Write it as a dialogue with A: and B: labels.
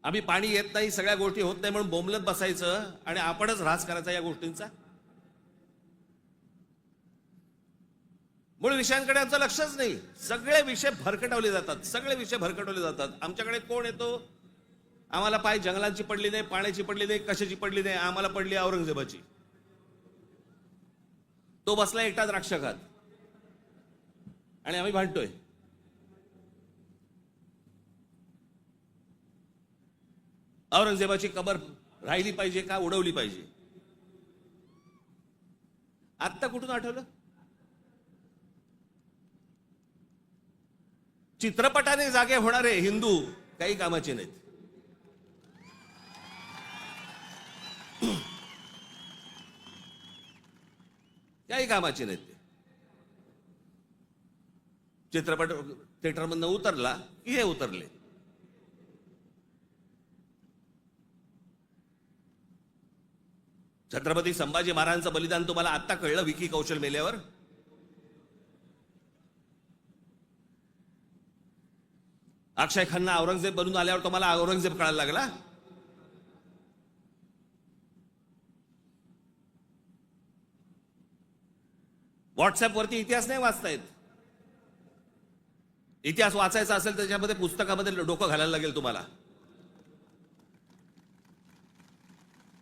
A: आम्ही पाणी येत नाही, सगळ्या गोष्टी होत नाही म्हणून बोंबलत बसायचं आणि आपणच ऱ्हास करायचा या गोष्टींचा. मूळ विषयांकडे आमचं लक्षच नाही. सगळे विषय भरकटवले जातात, सगळे विषय भरकटवले जातात. आमच्याकडे कोण येतो, आम्हाला पाय जंगलांची पडली नाही, पाण्याची पडली नाही, कशाची पडली नाही, आम्हाला पडली औरंगजेबाची. तो बसला एकटा द्राक्ष खात आणि आम्ही भांडतोय. औरंगजेबाची कबर राहिली पाहिजे का उडवली पाहिजे? आत्ता कुठून आठवलं? चित्रपटाने जागे होणारे हिंदू काही कामाचे नाहीत. काही कामाचे नाहीत ते. चित्रपट थिएटरमधनं उतरला की हे उतरले. छत्रपती संभाजी महाराजांचं बलिदान तुम्हाला आत्ता कळलं विकी कौशल मेल्यावर? अक्षय खन्ना औरंगजेब बनून आल्यावर तुम्हाला औरंगजेब कळायला लागला? व्हॉट्सअप वरती इतिहास नाही वाचतायत. इतिहास वाचायचा असेल त्याच्यामध्ये पुस्तकामध्ये डोकं घालायला लागेल तुम्हाला.